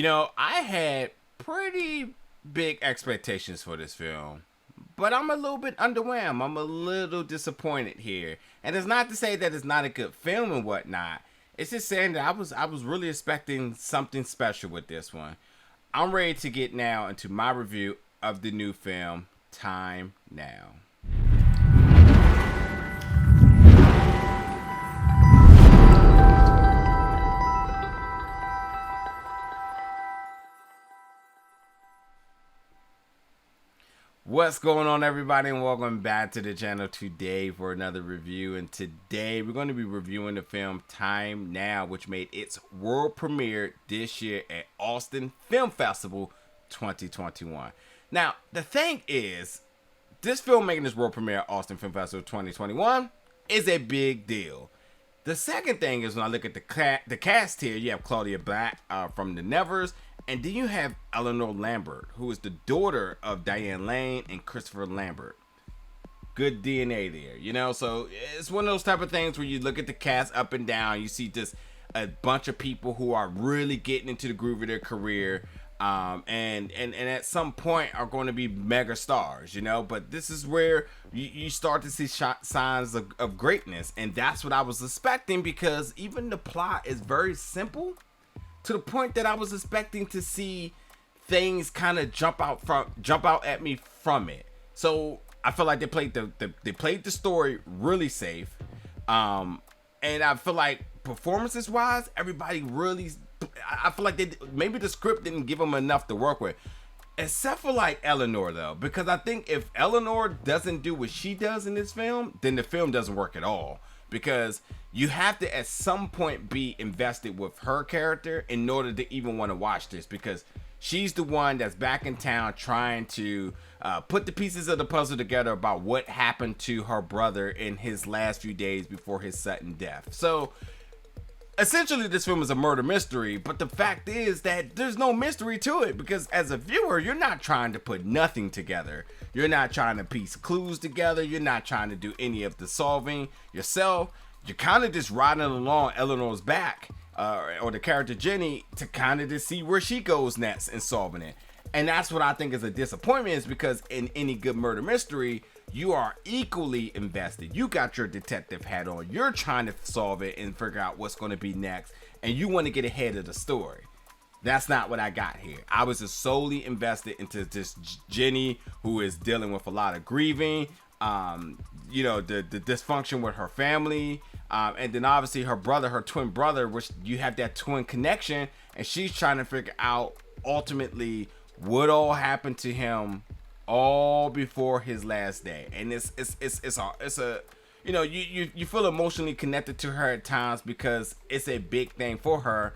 I had pretty big expectations for this film, but I'm a little bit underwhelmed. I'm a little disappointed here. And it's not to say that it's not a good film and whatnot. It's just saying that I was really expecting something special with this one. I'm ready to get now into my review of the new film, Time Now. What's going on, everybody, and welcome back to the channel today for another review. And today we're going to be reviewing the film Time Now, which made its world premiere this year at Austin Film Festival 2021. Now, the thing is, this film making its world premiere at Austin Film Festival 2021 is a big deal. The second thing is, when I look at the cast here, you have Claudia from The Nevers, and then you have Eleanor Lambert, who is the daughter of Diane Lane and Christopher Lambert. Good DNA there, So it's one of those type of things where you look at the cast up and down, you see just a bunch of people who are really getting into the groove of their career, and at some point are going to be mega stars, But this is where you start to see signs of greatness, and that's what I was expecting, because even the plot is very simple, to the point that I was expecting to see things kind of jump out at me from it. So I feel like they played the story really safe, and I feel like performances wise, everybody really. I feel like maybe the script didn't give them enough to work with, except for like Eleanor though, because I think if Eleanor doesn't do what she does in this film, then the film doesn't work at all. Because you have to at some point be invested with her character in order to even want to watch this, because she's the one that's back in town trying to put the pieces of the puzzle together about what happened to her brother in his last few days before his sudden death. So essentially this film is a murder mystery, but the fact is that there's no mystery to it, because as a viewer, you're not trying to put nothing together. You're not trying to piece clues together. You're not trying to do any of the solving yourself. You're kind of just riding along Eleanor's back, or the character Jenny, to kind of just see where she goes next in solving it. And that's what I think is a disappointment, is because in any good murder mystery, you are equally invested. You got your detective hat on. You're trying to solve it and figure out what's going to be next, and you want to get ahead of the story. That's not what I got here. I was just solely invested into this Jenny, who is dealing with a lot of grieving, the dysfunction with her family, and then obviously her brother, her twin brother, which you have that twin connection, and she's trying to figure out ultimately what all happened to him all before his last day. And it's a you feel emotionally connected to her at times, because it's a big thing for her.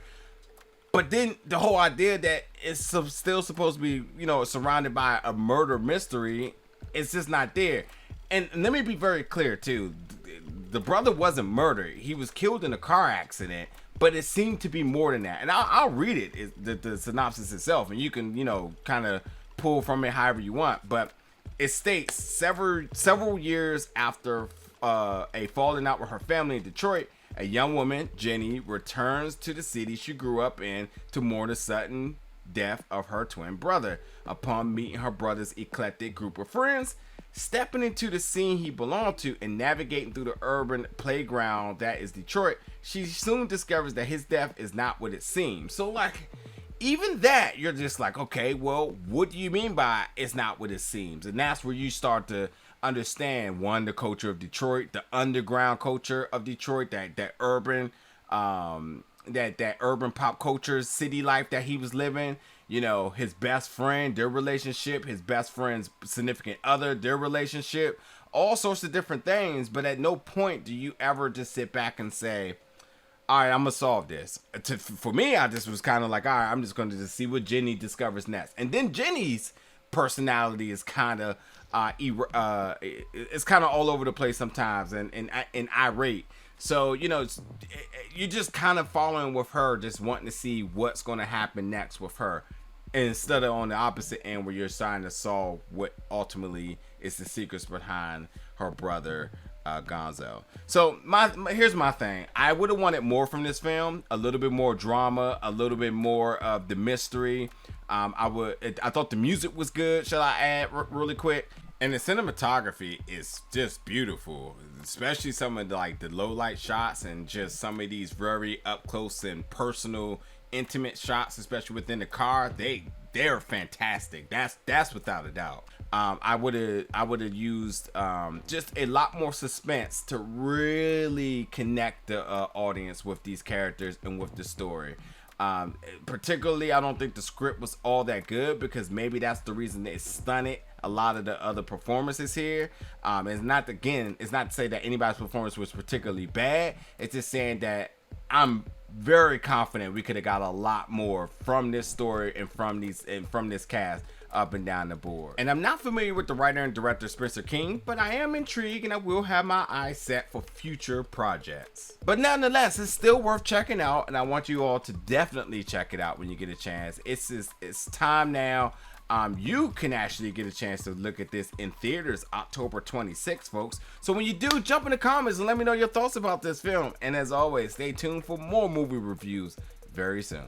But then the whole idea that it's still supposed to be, surrounded by a murder mystery, it's just not there. And let me be very clear too. The brother wasn't murdered. He was killed in a car accident, but it seemed to be more than that. And I'll read it, the synopsis itself, and you can, kind of pull from it however you want. But it states several years after a falling out with her family in Detroit, a young woman, Jenny, returns to the city she grew up in to mourn the sudden death of her twin brother. Upon meeting her brother's eclectic group of friends, stepping into the scene he belonged to, and navigating through the urban playground that is Detroit, she soon discovers that his death is not what it seems. So like, even that, you're just like, okay, well, what do you mean by it's not what it seems? And that's where you start to understand, one, the culture of Detroit, the underground culture of Detroit, that urban that urban pop culture, city life that he was living, his best friend, their relationship, his best friend's significant other, their relationship, all sorts of different things. But at no point do you ever just sit back and say, all right, I'm gonna solve this. For me, I just was kind of like, all right, I'm just gonna just see what Jenny discovers next. And then Jenny's personality is kind of it's kind of all over the place sometimes, and irate. So you're just kind of following with her, just wanting to see what's going to happen next with her, instead of on the opposite end where you're trying to solve what ultimately is the secrets behind her brother Gonzo. So here's my thing. I would have wanted more from this film. A little bit more drama. A little bit more of the mystery. I thought the music was good. Shall I add really quick? And the cinematography is just beautiful, especially some of the low light shots and just some of these very up close and personal, intimate shots, especially within the car. They're fantastic. That's without a doubt. I would have used just a lot more suspense to really connect the audience with these characters and with the story. Particularly, I don't think the script was all that good, because maybe that's the reason it stunted a lot of the other performances here. It's not to say that anybody's performance was particularly bad. It's just saying that I'm very confident we could have got a lot more from this story and from this cast up and down the board. And I'm not familiar with the writer and director Spencer King, but I am intrigued and I will have my eyes set for future projects. But nonetheless, it's still worth checking out, and I want you all to definitely check it out when you get a chance. It's time now. You can actually get a chance to look at this in theaters October 26th, folks. So when you do, jump in the comments and let me know your thoughts about this film. And as always, stay tuned for more movie reviews very soon.